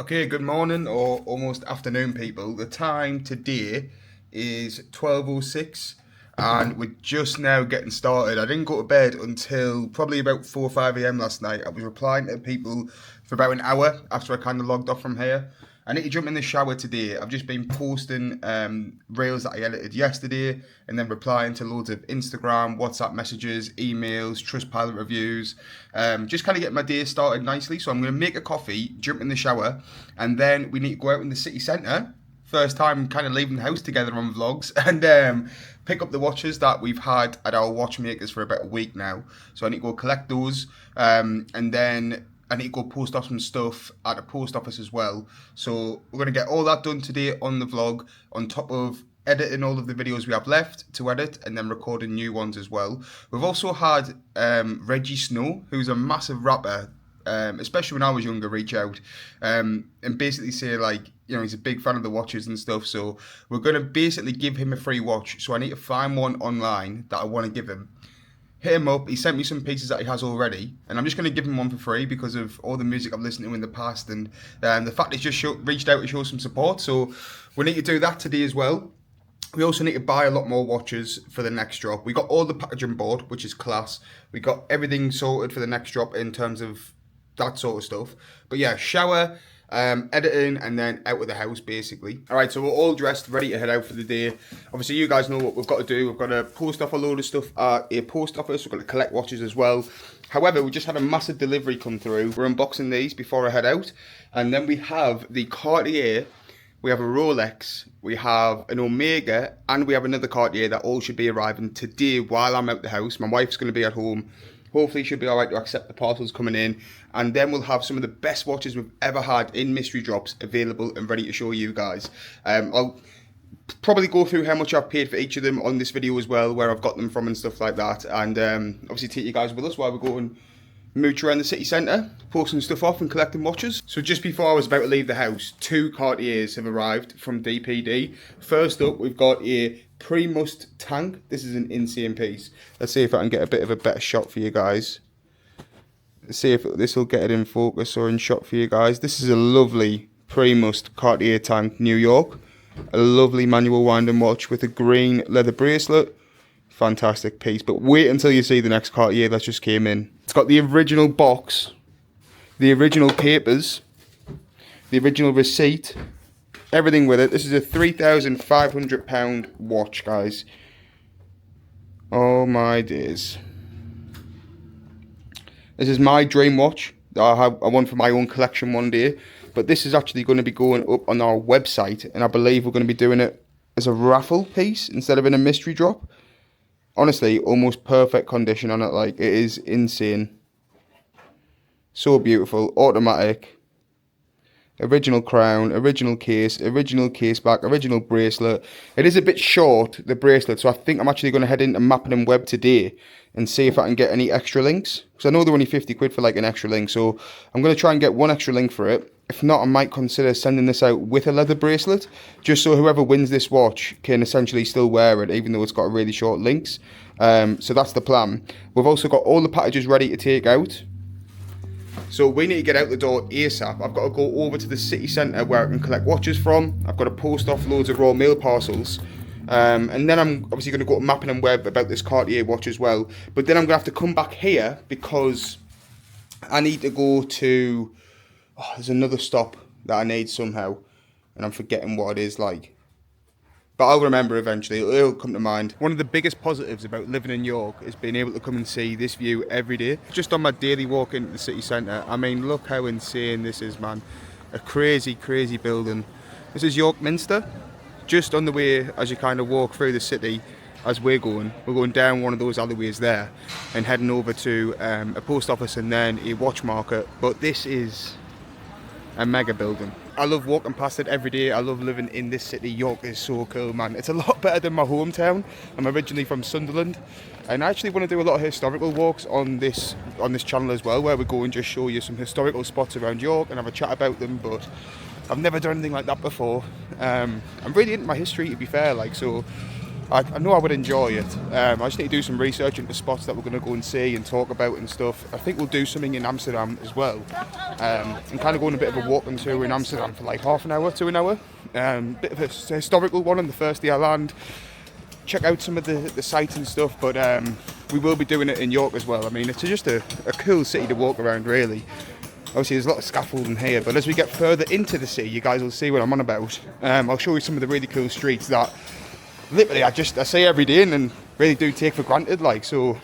Okay, good morning or almost afternoon, people. The time today is 12:06 and we're just now getting started. I didn't go to bed until probably about 4 or 5 a.m. last night. I was replying to people for about an hour after I kind of logged off from here. I need to jump in the shower today. I've just been posting reels that I edited yesterday and then replying to loads of Instagram, WhatsApp messages, emails, Trustpilot reviews. Just kind of get my day started nicely. So I'm going to make a coffee, jump in the shower, and then we need to go out in the city centre. First time kind of leaving the house together on vlogs and pick up the watches that we've had at our watchmakers for about a week now. So I need to go collect those and then I need to go post off some stuff at a post office as well. So we're going to get all that done today on the vlog, on top of editing all of the videos we have left to edit and then recording new ones as well. We've also had Reggie Snow, who's a massive rapper, especially when I was younger, reach out and basically say, like, you know, he's a big fan of the watches and stuff. So we're going to basically give him a free watch. So I need to find one online that I want to give him. Hit him up. He sent me some pieces that he has already, and I'm just going to give him one for free because of all the music I've listened to in the past and the fact he's just reached out to show some support. So we need to do that today as well. We also need to buy a lot more watches for the next drop. We got all the packaging board, which is class. We got everything sorted for the next drop in terms of that sort of stuff. But yeah, shower, editing, and then out of the house basically. All right, so we're all dressed, ready to head out for the day. Obviously, you guys know what we've got to do. We've got to post off a load of stuff at a post office. We've got to collect watches as well. However, we just had a massive delivery come through. We're unboxing these before I head out. And then we have the Cartier, we have a Rolex, we have an Omega, and we have another Cartier that all should be arriving today while I'm out the house. My wife's going to be at home. Hopefully she'll be alright to accept the parcels coming in. And then we'll have some of the best watches we've ever had in mystery drops available and ready to show you guys. I'll probably go through how much I've paid for each of them on this video as well, where I've got them from and stuff like that. And obviously take you guys with us while we go and mooch around the city centre, posting stuff off and collecting watches. So just before I was about to leave the house, 2 Cartiers have arrived from DPD. First up, we've got a pre-must tank. This is an insane piece. Let's see if I can get a bit of a better shot for you guys. Let's see if this will get it in focus or in shot for you guys. This is a lovely pre-must Cartier tank, New York. A lovely manual winding watch with a green leather bracelet. Fantastic piece. But wait until you see the next Cartier that just came in. It's got the original box, the original papers, the original receipt, everything with it. This is a £3,500 watch, guys. Oh my days. This is my dream watch that I want for my own collection one day. But this is actually going to be going up on our website, and I believe we're going to be doing it as a raffle piece instead of in a mystery drop. Honestly, almost perfect condition on it. Like, it is insane. So beautiful. Automatic. Original crown, original case back, original bracelet. It is a bit short, the bracelet, so I think I'm actually going to head into Mappin and Web today and see if I can get any extra links. Because I know they're only 50 quid for like an extra link, so I'm going to try and get one extra link for it. If not, I might consider sending this out with a leather bracelet, just so whoever wins this watch can essentially still wear it, even though it's got really short links. So that's the plan. We've also got all the packages ready to take out. So we need to get out the door ASAP. I've got to go over to the city centre where I can collect watches from. I've got to post off loads of raw mail parcels. And then I'm obviously going to go to Mappin and Web about this Cartier watch as well. But then I'm going to have to come back here because I need to go to... Oh, there's another stop that I need somehow. And I'm forgetting what it is like. But I'll remember eventually, it'll come to mind. One of the biggest positives about living in York is being able to come and see this view every day. Just on my daily walk into the city centre, I mean, look how insane this is, man. A crazy, crazy building. This is York Minster. Just on the way, as you kind of walk through the city, as we're going down one of those alleyways there and heading over to a post office and then a watch market. But this is a mega building. I love walking past it every day. I love living in this city. York is so cool, man. It's a lot better than my hometown. I'm originally from Sunderland, and I actually want to do a lot of historical walks on this channel as well, where we go and just show you some historical spots around York and have a chat about them. But I've never done anything like that before. I'm really into my history, to be fair. Like, so I know I would enjoy it. I just need to do some research into spots that we're going to go and see and talk about and stuff. I think we'll do something in Amsterdam as well. And kind of go on a bit of a walking tour in Amsterdam for like half an hour to an hour. Bit of a historical one on the first day I land. Check out some of the sites and stuff, but we will be doing it in York as well. I mean, it's just a cool city to walk around, really. Obviously, there's a lot of scaffolding here, but as we get further into the city, you guys will see what I'm on about. I'll show you some of the really cool streets that literally I see every day and really do take for granted, like, so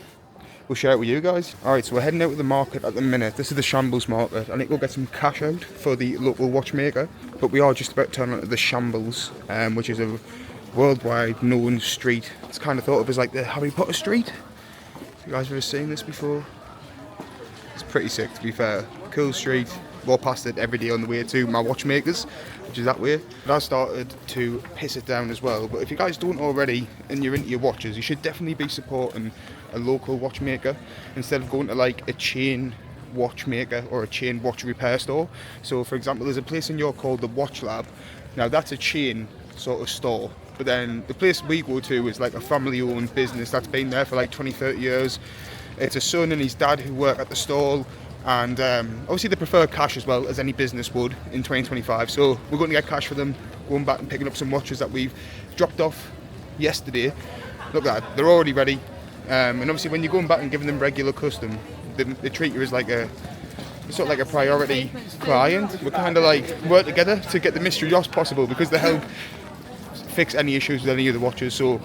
we'll share it with you guys. Alright, so we're heading out to the market at the minute. This is the Shambles market. I think we'll get some cash out for the local watchmaker, but we are just about to turn onto the Shambles, which is a worldwide known street. It's kind of thought of as like the Harry Potter street. You guys ever seen this before? It's pretty sick, to be fair. Cool street. Walk past it every day on the way to my watchmakers, which is that way. But I started to piss it down as well. But if you guys don't already and you're into your watches, you should definitely be supporting a local watchmaker instead of going to like a chain watchmaker or a chain watch repair store. So for example, there's a place in York called the Watch Lab. Now that's a chain sort of store, but then the place we go to is like a family owned business that's been there for like 20-30 years. It's a son and his dad who work at the stall, and obviously they prefer cash as well, as any business would in 2025. So we're going to get cash for them, going back and picking up some watches that we've dropped off yesterday. Look at that, they're already ready. And obviously when you're going back and giving them regular custom, they treat you as like a sort of like a priority client. We're kind of like work together to get the mystery yachts possible, because they help fix any issues with any of the watches. So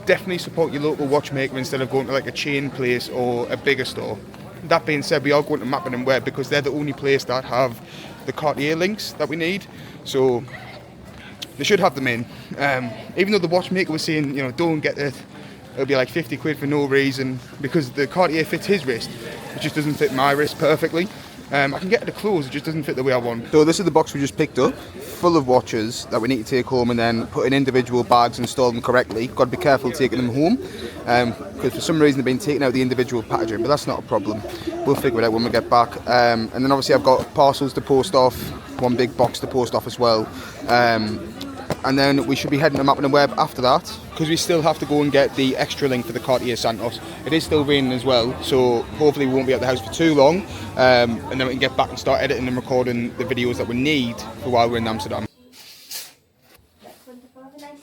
definitely support your local watchmaker instead of going to like a chain place or a bigger store. That being said, we are going to Mappin and Webb because they're the only place that have the Cartier links that we need. So they should have them in. Even though the watchmaker was saying, you know, don't get it, it'll be like 50 quid for no reason, because the Cartier fits his wrist. It just doesn't fit my wrist perfectly. I can get it to close, it just doesn't fit the way I want. So this is the box we just picked up, full of watches that we need to take home and then put in individual bags and store them correctly. Got to be careful taking them home, because for some reason they've been taking out the individual packaging, but that's not a problem. We'll figure it out when we get back. And then obviously I've got parcels to post off, one big box to post off as well. And then we should be heading to Mappin and Webb after that, because we still have to go and get the extra link for the Cartier Santos. It is still raining as well, so hopefully we won't be at the house for too long, and then we can get back and start editing and recording the videos that we need for while we're in Amsterdam.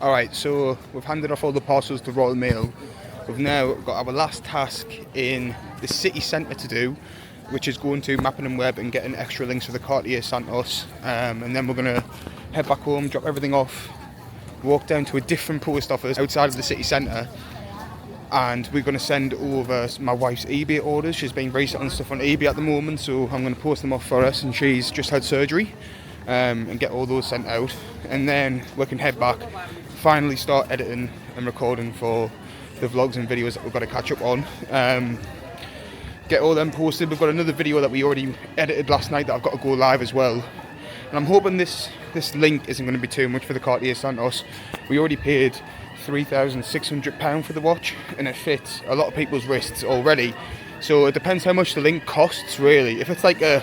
Alright, so we've handed off all the parcels to Royal Mail. We've now got our last task in the city centre to do, which is going to Mappin and Webb and getting extra links for the Cartier Santos, and then we're going to head back home, drop everything off, walk down to a different post office outside of the city centre, and we're going to send over my wife's eBay orders. She's been reselling stuff on eBay at the moment, so I'm going to post them off for us, and she's just had surgery, and get all those sent out, and then we can head back, finally start editing and recording for the vlogs and videos that we've got to catch up on. Get all them posted. We've got another video that we already edited last night that I've got to go live as well. And I'm hoping this link isn't going to be too much for the Cartier Santos. We already paid £3,600 for the watch, and it fits a lot of people's wrists already. So it depends how much the link costs, really. If it's like a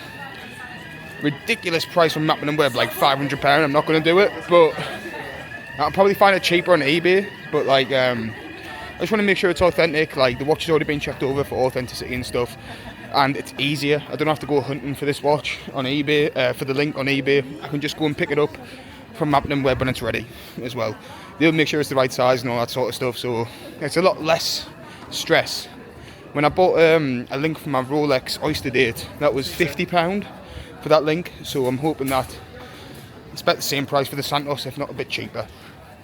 ridiculous price from Mappin and Webb, like £500, I'm not going to do it. But I'll probably find it cheaper on eBay. But like, I just want to make sure it's authentic. Like, the watch has already been checked over for authenticity and stuff, and it's easier. I don't have to go hunting for this watch on eBay, for the link on eBay. I can just go and pick it up from Mappin and Webb when it's ready as well. They'll make sure it's the right size and all that sort of stuff, so it's a lot less stress. When I bought a link for my Rolex Oyster Date, that was £50 for that link, so I'm hoping that it's about the same price for the Santos, if not a bit cheaper.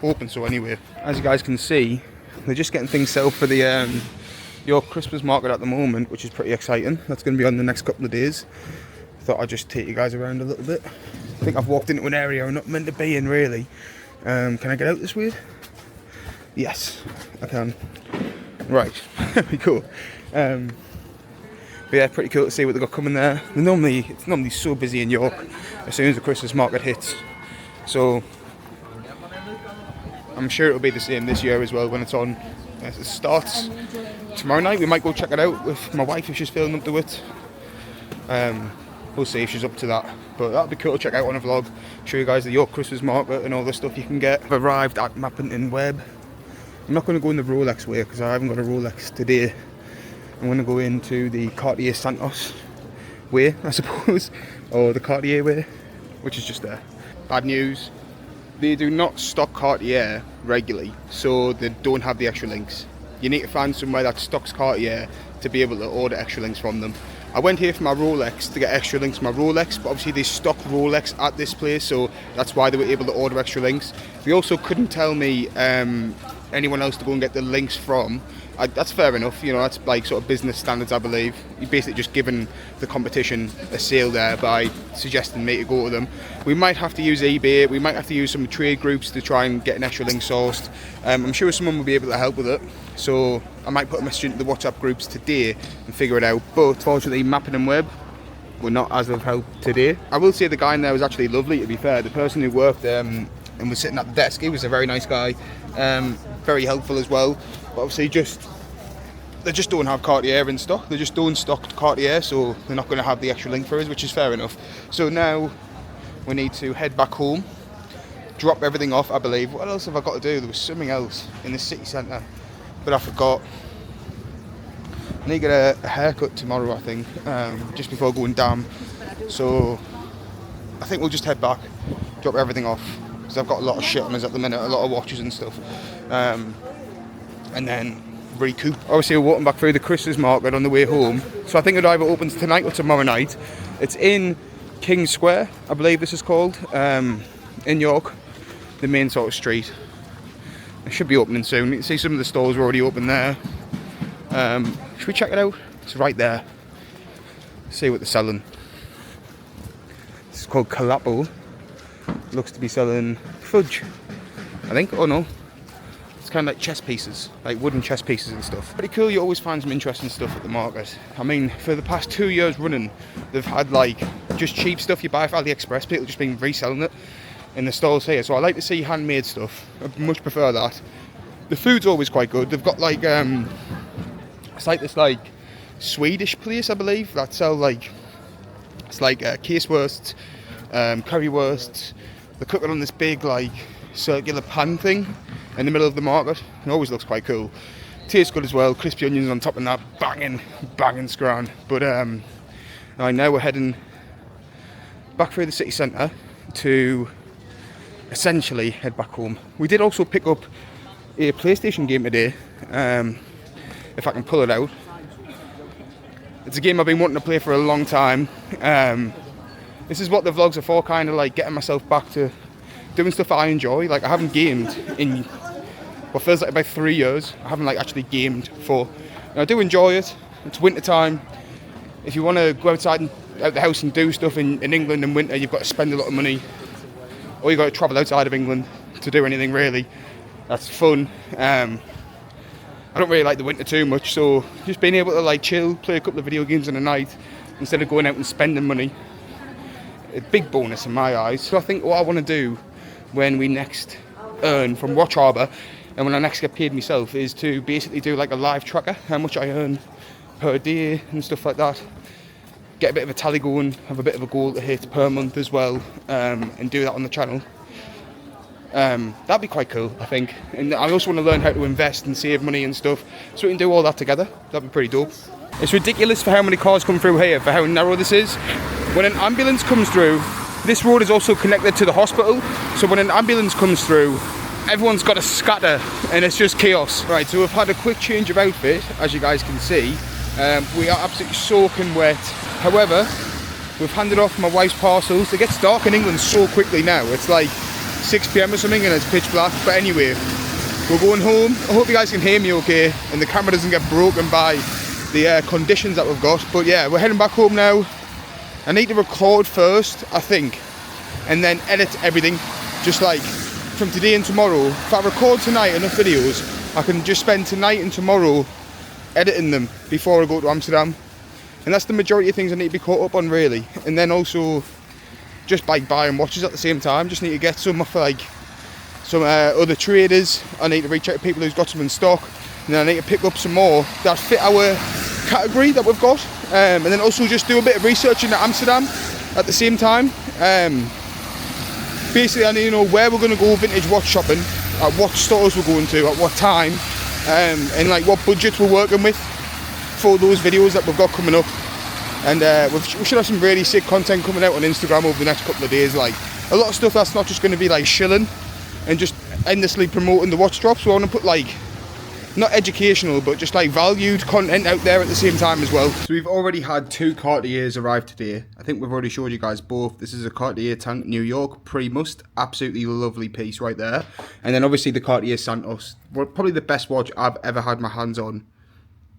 Hoping so anyway. As you guys can see, they're just getting things set up for the York Christmas market at the moment, which is pretty exciting. That's going to be on the next couple of days. Thought I'd just take you guys around a little bit. I think I've walked into an area I'm not meant to be in, really. Can I get out this way? Yes, I can. Right, there we go. But yeah, pretty cool to see what they've got coming there. It's normally so busy in York as soon as the Christmas market hits. So I'm sure it'll be the same this year as well when it's on. It starts tomorrow night. We might go check it out with my wife if she's feeling up to it. We'll see if she's up to that. But that'll be cool to check out on a vlog. Show you guys the York Christmas market and all the stuff you can get. I've arrived at Mappin and Webb. I'm not going to go in the Rolex way because I haven't got a Rolex today. I'm going to go into the Cartier Santos way, I suppose, or the Cartier way, which is just there. Bad news, they do not stock Cartier regularly, so they don't have the extra links. You need to find somewhere that stocks Cartier to be able to order extra links from them. I went here for my Rolex to get extra links for my Rolex, but obviously they stock Rolex at this place, so that's why they were able to order extra links. They also couldn't tell me anyone else to go and get the links from. That's fair enough, you know, that's like sort of business standards, I believe. You're basically just giving the competition a sale there by suggesting me to go to them. We might have to use eBay, we might have to use some trade groups to try and get an extra link sourced. I'm sure someone will be able to help with it, so I might put a message into the WhatsApp groups today and figure it out. But fortunately, Mapping and Web were not as of help today. I will say the guy in there was actually lovely, to be fair. The person who worked and was sitting at the desk, he was a very nice guy, very helpful as well. But obviously they just don't have Cartier in stock. They just don't stock Cartier, so they're not going to have the extra link for us, which is fair enough. So now we need to head back home, drop everything off, I believe. What else have I got to do? There was something else in the city centre, but I forgot. I need to get a haircut tomorrow, I think, just before going down. So I think we'll just head back, drop everything off, because I've got a lot of shit on us at the minute, a lot of watches and stuff. And then recoup. Obviously, we're walking back through the Christmas market on the way home, so I think it either opens tonight or tomorrow night. It's in King Square, I believe this is called, in York, the main sort of street. It should be opening soon. You can see some of the stores are already open there. Should we check it out? It's right there. See what they're selling. This is called Calapo. Looks to be selling fudge, I think. Oh no, it's kind of like chess pieces, like wooden chess pieces and stuff. Pretty cool. You always find some interesting stuff at the market. I mean, for the past 2 years running, they've had like just cheap stuff you buy off AliExpress. People just been reselling it in the stalls here. So I like to see handmade stuff. I much prefer that. The food's always quite good. They've got like it's like this like Swedish place, I believe, that sell like, it's like casewurst, currywurst. They cook it on this big like circular pan thing in the middle of the market. It always looks quite cool. Tastes good as well. Crispy onions on top of that, banging scran. But now we're heading back through the city centre to essentially head back home. We did also pick up a PlayStation game today, if I can pull it out. It's a game I've been wanting to play for a long time. This is what the vlogs are for, kind of like getting myself back to doing stuff that I enjoy. Like, I haven't gamed in what feels like about 3 years. I haven't like actually gamed for. And I do enjoy it. It's winter time. If you want to go outside and out the house and do stuff in England in winter, you've got to spend a lot of money, or you've got to travel outside of England to do anything really. That's fun. I don't really like the winter too much, so just being able to like chill, play a couple of video games in the night instead of going out and spending money, a big bonus in my eyes. So I think what I want to do when we next earn from Watch Harbour and when I next get paid myself is to basically do like a live tracker, how much I earn per day and stuff like that. Get a bit of a tally going, have a bit of a goal to hit per month as well, and do that on the channel. That'd be quite cool, I think. And I also want to learn how to invest and save money and stuff, so we can do all that together. That'd be pretty dope. It's ridiculous for how many cars come through here, for how narrow this is. When an ambulance comes through, this road is also connected to the hospital, so when an ambulance comes through, everyone's got to scatter and it's just chaos. Right, so we've had a quick change of outfit, as you guys can see. We are absolutely soaking wet. However, we've handed off my wife's parcels. It gets dark in England so quickly now. It's like 6 PM or something and it's pitch black. But anyway, we're going home. I hope you guys can hear me okay and the camera doesn't get broken by the conditions that we've got. But yeah, we're heading back home now. I need to record first, I think, and then edit everything, just like from today and tomorrow. If I record tonight enough videos, I can just spend tonight and tomorrow editing them before I go to Amsterdam. And that's the majority of things I need to be caught up on, really. And then also just like buying watches at the same time. Just need to get some off like some other traders. I need to reach out to people who's got some in stock, and then I need to pick up some more that fit our category that we've got, and then also just do a bit of research into Amsterdam at the same time. Basically, I need to know where we're going to go vintage watch shopping, at what stores we're going to, at what time, and like what budgets we're working with for those videos that we've got coming up. And we should have some really sick content coming out on Instagram over the next couple of days. Like a lot of stuff that's not just going to be like shilling and just endlessly promoting the watch drops. We want to put like, not educational, but just like valued content out there at the same time as well. So we've already had 2 Cartiers arrive today. I think we've already showed you guys both. This is a Cartier Tank New York pre-must. Absolutely lovely piece right there. And then obviously the Cartier Santos. Probably the best watch I've ever had my hands on.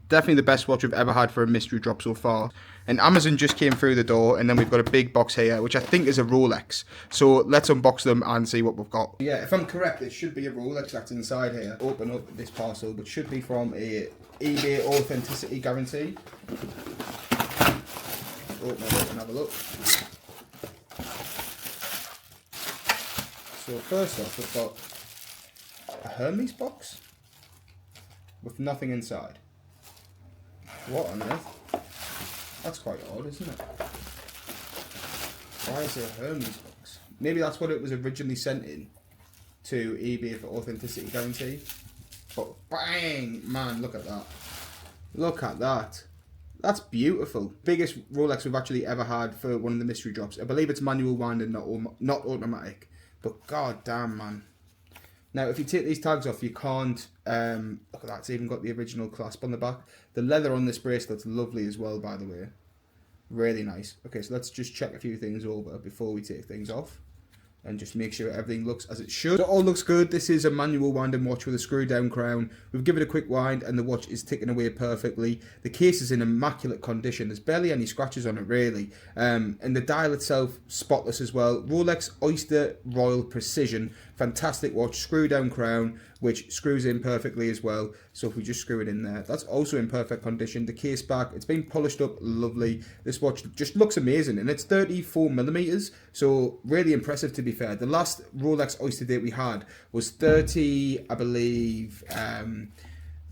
Definitely the best watch we've ever had for a mystery drop so far. And Amazon just came through the door, and then we've got a big box here, which I think is a Rolex. So let's unbox them and see what we've got. Yeah, if I'm correct, it should be a Rolex that's inside here. Open up this parcel, which should be from a eBay authenticity guarantee. Open it up and have a look. So first off, we've got a Hermes box with nothing inside. What on earth? That's quite odd, isn't it? Why is there a Hermes box? Maybe that's what it was originally sent in to eBay for authenticity guarantee. But bang! Man, look at that. Look at that. That's beautiful. Biggest Rolex we've actually ever had for one of the mystery drops. I believe it's manual winding, not automatic. But god damn, man. Now, if you take these tags off, you can't, look at that, it's even got the original clasp on the back. The leather on this bracelet's lovely as well, by the way. Really nice. Okay, so let's just check a few things over before we take things off. And just make sure everything looks as it should. So it all looks good. This is a manual winding watch with a screw down crown. We've given it a quick wind and the watch is ticking away perfectly. The case is in immaculate condition. There's barely any scratches on it really. And the dial itself, spotless as well. Rolex Oyster Royal Precision. Fantastic watch. Screw down crown, which screws in perfectly as well. So if we just screw it in there, that's also in perfect condition. The case back, it's been polished up lovely. This watch just looks amazing, and it's 34mm, so really impressive to be fair. The last Rolex Oyster date we had was 30, I believe,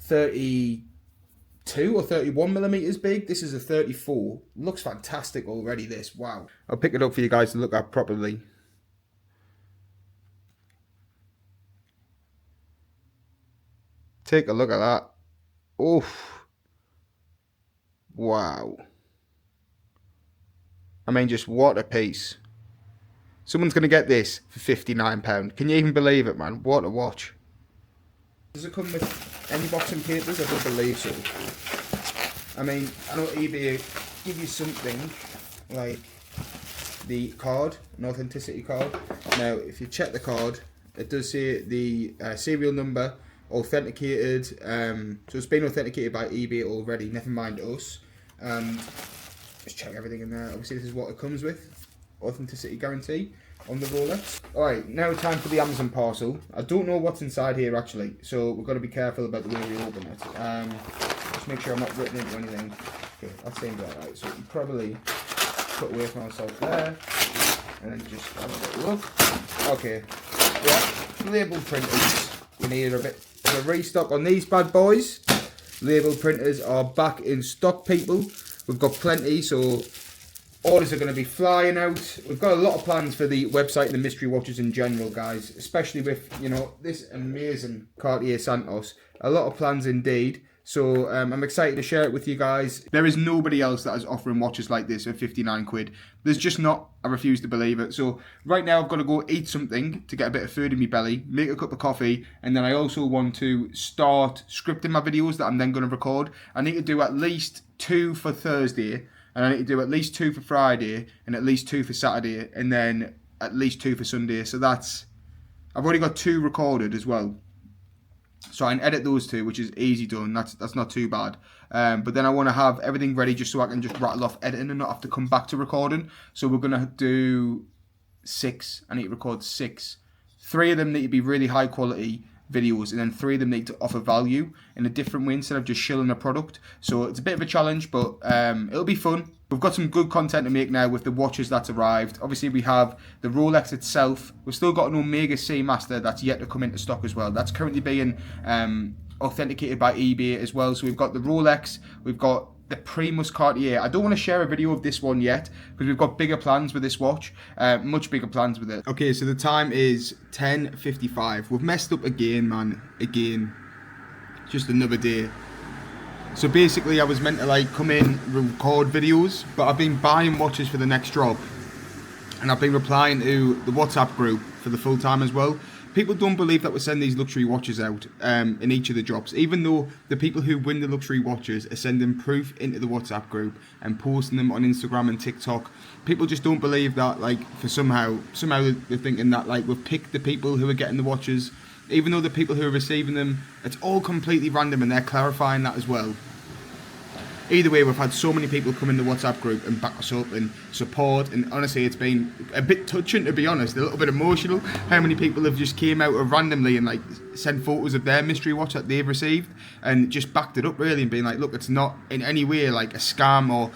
32 or 31mm big. This is a 34. Looks fantastic already, this. Wow. I'll pick it up for you guys to look at properly. Take a look at that. Oof. Wow. I mean, just what a piece. Someone's going to get this for £59. Can you even believe it, man? What a watch. Does it come with any boxing papers? I don't believe so. I mean, I know eBay give you something like the card, an authenticity card. Now, if you check the card, it does say the serial number, authenticated, so it's been authenticated by eBay already, never mind us. Just check everything in there. Obviously this is what it comes with, authenticity guarantee on the Rolex. Alright, now time for the Amazon parcel. I don't know what's inside here actually, so we've got to be careful about the way we open it. Just make sure I'm not ripping into anything. Okay, that seems alright, so you can probably put away from ourselves there, and then just have a little look. Okay, yeah, label printers. We need a bit of a restock on these bad boys. Label printers are back in stock, people. We've got plenty, so orders are going to be flying out. We've got a lot of plans for the website and the mystery watches in general, guys. Especially with, you know, this amazing Cartier Santos. A lot of plans indeed. So I'm excited to share it with you guys. There is nobody else that is offering watches like this at 59 quid. There's just not. I refuse to believe it. So right now I've got to go eat something to get a bit of food in my belly, make a cup of coffee, and then I also want to start scripting my videos that I'm then going to record. I need to do at least 2 for Thursday, and I need to do at least 2 for Friday, and at least 2 for Saturday, and then at least 2 for Sunday. So that's, I've already got 2 recorded as well. So I can edit those 2, which is easy done. That's not too bad. But then I want to have everything ready just so I can just rattle off editing and not have to come back to recording. So we're going to do 6. I need to record 6. 3 of them need to be really high quality videos, and then 3 of them need to offer value in a different way instead of just shilling a product. So it's a bit of a challenge, but it'll be fun. We've got some good content to make now with the watches that's arrived. Obviously we have the Rolex itself. We've still got an Omega Seamaster that's yet to come into stock as well. That's currently being authenticated by eBay as well. So we've got the Rolex, we've got the Primus Cartier. I don't want to share a video of this one yet because we've got bigger plans with this watch, much bigger plans with it. Okay, so the time is 10:55. We've messed up again, man, again. Just another day. So basically I was meant to like come in, record videos, but I've been buying watches for the next drop. And I've been replying to the WhatsApp group for the full time as well. People don't believe that we send these luxury watches out in each of the drops, even though the people who win the luxury watches are sending proof into the WhatsApp group and posting them on Instagram and TikTok. People just don't believe that, like, for somehow they're thinking that like we've picked the people who are getting the watches, even though the people who are receiving them, it's all completely random, and they're clarifying that as well. Either way, we've had so many people come in the WhatsApp group and back us up and support, and honestly it's been a bit touching, to be honest, a little bit emotional, how many people have just came out randomly and like sent photos of their mystery watch that they've received and just backed it up really and being like, look, it's not in any way like a scam or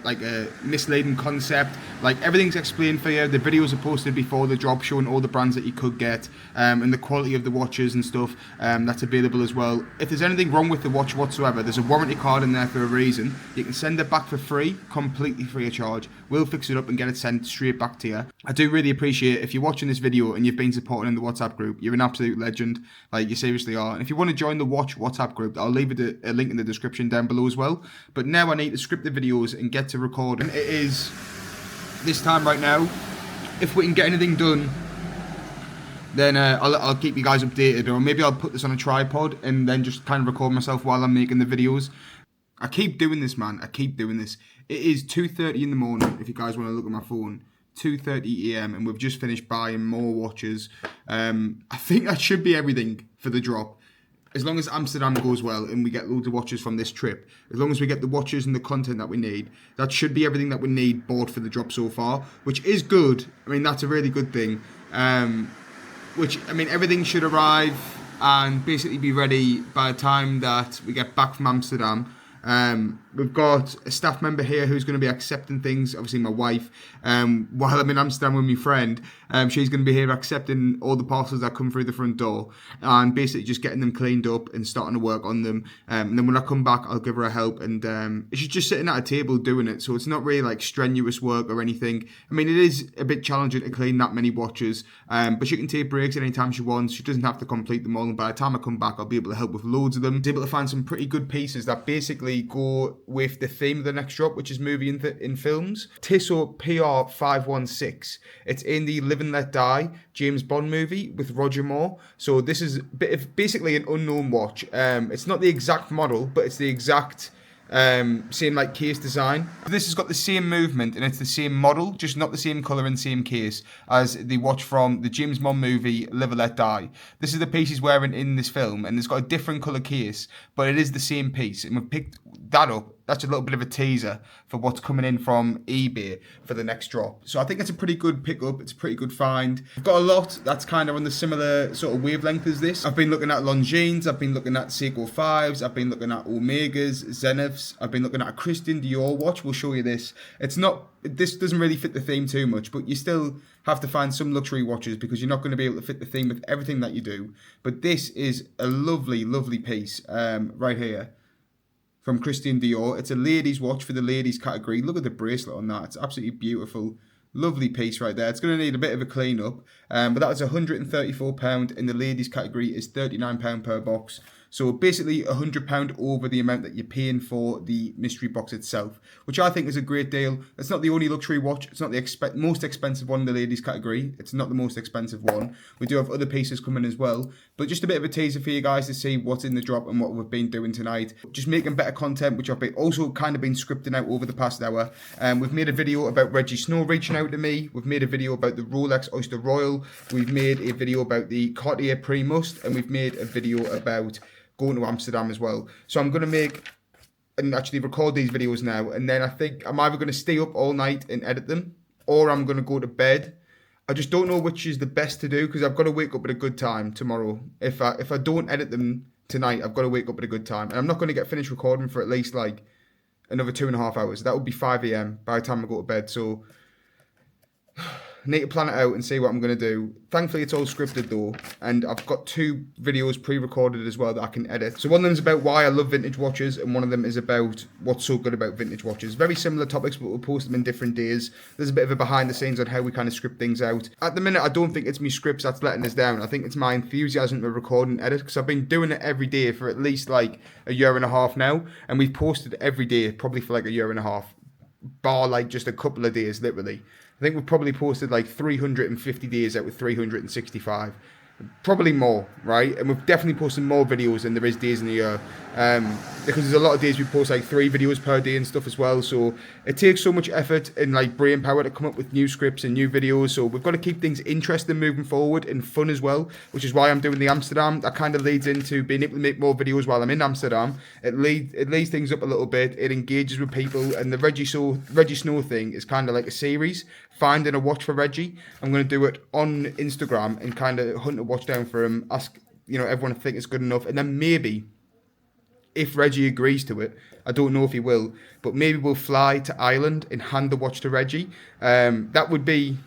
like a misleading concept, like everything's explained for you. The videos are posted before the drop showing all the brands that you could get and the quality of the watches and stuff that's available as well. If there's anything wrong with the watch whatsoever, there's a warranty card in there for a reason. You can send it back for free, completely free of charge. We'll fix it up and get it sent straight back to you. I do really appreciate if you're watching this video and you've been supporting in the WhatsApp group. You're an absolute legend, like you seriously are. And if you want to join the Watch WhatsApp group, I'll leave a link in the description down below as well. But now I need to script the videos and get to recording. It is this time right now. If we can get anything done, then I'll keep you guys updated, or maybe I'll put this on a tripod and then just kind of record myself while I'm making the videos. I keep doing this, man. I keep doing this. It is 2:30 in the morning, if you guys want to look at my phone. 2:30 AM, and we've just finished buying more watches. I think that should be everything for the drop. As long as Amsterdam goes well and we get loads of watches from this trip, as long as we get the watches and the content that we need, that should be everything that we need bought for the drop so far, which is good. I mean, that's a really good thing. Everything should arrive and basically be ready by the time that we get back from Amsterdam. We've got a staff member here who's going to be accepting things, obviously my wife, while I'm in Amsterdam with my friend. She's going to be here accepting all the parcels that come through the front door and basically just getting them cleaned up and starting to work on them. And then when I come back, I'll give her a help, and she's just sitting at a table doing it, so it's not really like strenuous work or anything. I mean, it is a bit challenging to clean that many watches, but she can take breaks anytime she wants. She doesn't have to complete them all, and by the time I come back, I'll be able to help with loads of them. I'm able to find some pretty good pieces that basically go with the theme of the next drop, which is movie in films. Tissot PR516. It's in the Live and Let Die James Bond movie with Roger Moore. So this is basically an unknown watch. It's not the exact model, but it's the exact same like case design. This has got the same movement and it's the same model, just not the same colour and same case as the watch from the James Bond movie Live and Let Die. This is the piece he's wearing in this film, and it's got a different colour case, but it is the same piece, and we've picked that up. That's a little bit of a teaser for what's coming in from eBay for the next drop. So I think it's a pretty good pickup. It's a pretty good find. I've got a lot that's kind of on the similar sort of wavelength as this. I've been looking at Longines. I've been looking at Seiko 5s. I've been looking at Omegas, Zeniths. I've been looking at a Christian Dior watch. We'll show you this. This doesn't really fit the theme too much, but you still have to find some luxury watches because you're not going to be able to fit the theme with everything that you do. But this is a lovely, lovely piece right here from Christian Dior. It's a ladies watch for the ladies category. Look at the bracelet on that. It's absolutely beautiful. Lovely piece right there. It's going to need a bit of a clean up. But that is £134. In the ladies category is £39 per box. So basically £100 over the amount that you're paying for the mystery box itself, which I think is a great deal. It's not the only luxury watch. It's not the most expensive one in the ladies category. It's not the most expensive one. We do have other pieces coming as well. But just a bit of a teaser for you guys to see what's in the drop and what we've been doing tonight. Just making better content, which I've also kind of been scripting out over the past hour. We've made a video about Reggie Snow reaching out to me. We've made a video about the Rolex Oyster Royal. We've made a video about the Cartier Pre-Must. And we've made a video about going to Amsterdam as well. So I'm going to make and actually record these videos now, and then I think I'm either going to stay up all night and edit them, or I'm going to go to bed. I just don't know which is the best to do because I've got to wake up at a good time tomorrow. If I don't edit them tonight, I've got to wake up at a good time, and I'm not going to get finished recording for at least like another 2.5 hours. That would be 5 AM by the time I go to bed. So I need to plan it out and see what I'm going to do. Thankfully, it's all scripted though, and I've got 2 videos pre-recorded as well that I can edit. So one of them is about why I love vintage watches, and one of them is about what's so good about vintage watches. Very similar topics, but we'll post them in different days. There's a bit of a behind the scenes on how we kind of script things out. At the minute, I don't think it's me scripts that's letting us down. I think it's my enthusiasm to record and edit, because I've been doing it every day for at least like a year and a half now, and we've posted every day probably for like a year and a half, bar like just a couple of days literally. I think we've probably posted like 350 days out of 365. Probably more, right? And we've definitely posted more videos than there is days in the year. Because there's a lot of days we post like 3 videos per day and stuff as well. So it takes so much effort and like brain power to come up with new scripts and new videos. So we've got to keep things interesting moving forward and fun as well, which is why I'm doing the Amsterdam. That kind of leads into being able to make more videos while I'm in Amsterdam. It leads things up a little bit. It engages with people. And the Reggie Snow thing is kind of like a series. Finding a watch for Reggie. I'm going to do it on Instagram and kind of hunt a watch down for him. Ask, everyone to think it's good enough. And then maybe, if Reggie agrees to it, I don't know if he will, but maybe we'll fly to Ireland and hand the watch to Reggie. That would be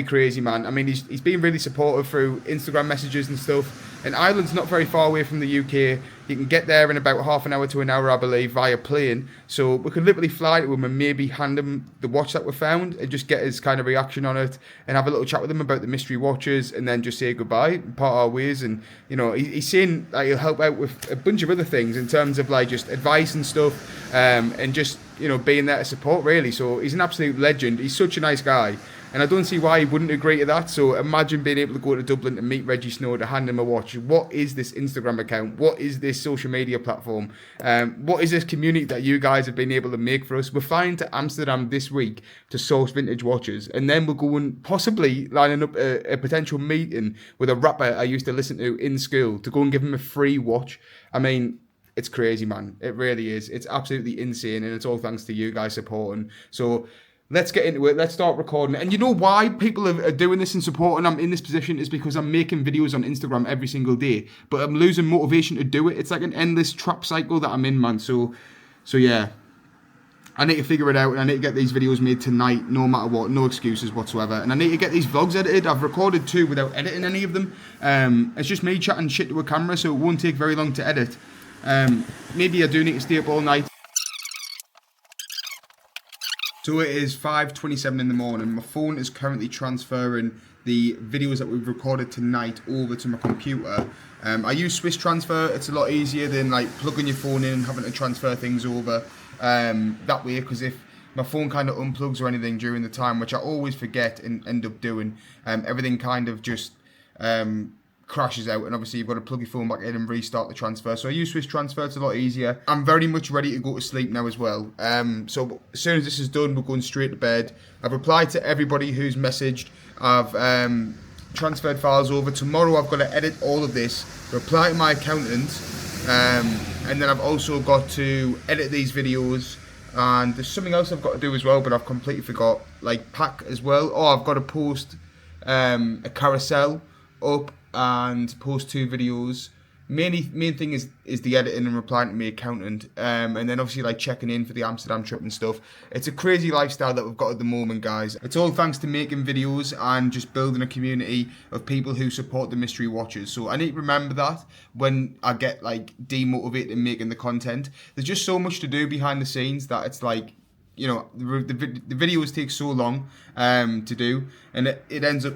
crazy, man. I mean, he's been really supportive through Instagram messages and stuff. And Ireland's not very far away from the UK. You can get there in about half an hour to an hour, I believe, via plane. So we could literally fly to him and maybe hand him the watch that we found and just get his kind of reaction on it and have a little chat with him about the mystery watches and then just say goodbye, part our ways. And, he's saying that he'll help out with a bunch of other things in terms of like just advice and stuff and just, being there to support, really. So he's an absolute legend. He's such a nice guy. And I don't see why he wouldn't agree to that. So imagine being able to go to Dublin and meet Reggie Snow to hand him a watch. What is this Instagram account? What is this social media platform? What is this community that you guys have been able to make for us? We're flying to Amsterdam this week to source vintage watches. And then we're going possibly lining up a potential meeting with a rapper I used to listen to in school to go and give him a free watch. I mean, it's crazy, man. It really is. It's absolutely insane. And it's all thanks to you guys supporting. So let's get into it. Let's start recording. And you know why people are doing this and supporting I'm in this position is because I'm making videos on Instagram every single day. But I'm losing motivation to do it. It's like an endless trap cycle that I'm in, man. So yeah. I need to figure it out and I need to get these videos made tonight, no matter what, no excuses whatsoever. And I need to get these vlogs edited. I've recorded 2 without editing any of them. It's just me chatting shit to a camera, so it won't take very long to edit. Maybe I do need to stay up all night. So it is 5:27 in the morning. My phone is currently transferring the videos that we've recorded tonight over to my computer. I use Swiss Transfer. It's a lot easier than like plugging your phone in and having to transfer things over that way, because if my phone kind of unplugs or anything during the time, which I always forget and end up doing, everything kind of just crashes out, and obviously you've got to plug your phone back in and restart the transfer. So I use Swiss Transfer. It's a lot easier. I'm very much ready to go to sleep now as well. So as soon as this is done, we're going straight to bed. I've replied to everybody who's messaged. I've transferred files over. Tomorrow I've got to edit all of this, reply to my accountant, and then I've also got to edit these videos. And there's something else I've got to do as well, but I've completely forgot. Like pack as well. Oh, I've got to post a carousel up and post 2 videos. Main thing is the editing and replying to my accountant, and then obviously like checking in for the Amsterdam trip and stuff. It's a crazy lifestyle that we've got at the moment, guys. It's all thanks to making videos and just building a community of people who support the mystery watches. So I need to remember that when I get like demotivated in making the content. There's just so much to do behind the scenes that it's like, the videos take so long to do, and it ends up,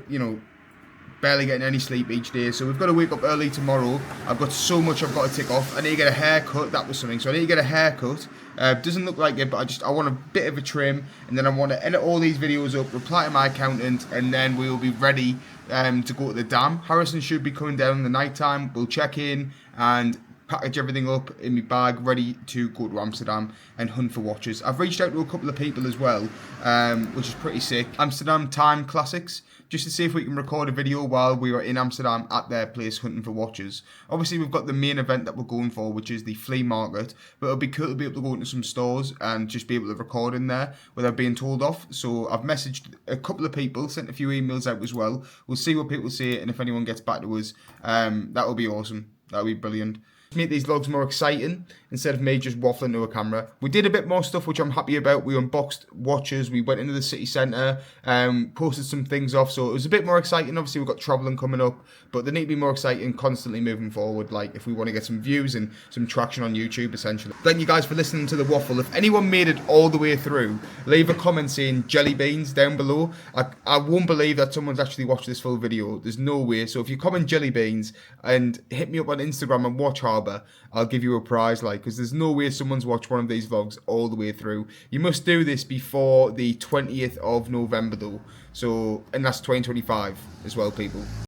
barely getting any sleep each day. So we've got to wake up early tomorrow. I've got so much I've got to tick off. I need to get a haircut. That was something. So I need to get a haircut. Doesn't look like it, but I want a bit of a trim, and then I want to edit all these videos up, reply to my accountant, and then we will be ready to go to the dam. Harrison should be coming down in the night time. We'll check in and package everything up in my bag, ready to go to Amsterdam and hunt for watches. I've reached out to a couple of people as well, which is pretty sick. Amsterdam Time Classics, just to see if we can record a video while we are in Amsterdam at their place hunting for watches. Obviously, we've got the main event that we're going for, which is the flea market, but it'll be cool to be able to go into some stores and just be able to record in there without being told off. So I've messaged a couple of people, sent a few emails out as well. We'll see what people say, and if anyone gets back to us, that will be awesome. That will be brilliant. make these vlogs more exciting instead of me just waffling to a camera. We did a bit more stuff which I'm happy about. We unboxed watches, we went into the city centre, posted some things off, so it was a bit more exciting. Obviously we've got travelling coming up, but they need to be more exciting constantly moving forward, like if we want to get some views and some traction on YouTube essentially. Thank you guys for listening to the waffle. If anyone made it all the way through, leave a comment saying jelly beans down below. I won't believe that someone's actually watched this full video. There's no way. So if you comment jelly beans and hit me up on Instagram and Watch Harbour, I'll give you a prize, like, because there's no way someone's watched one of these vlogs all the way through. You must do this before the 20th of November though. So, and that's 2025 as well, people.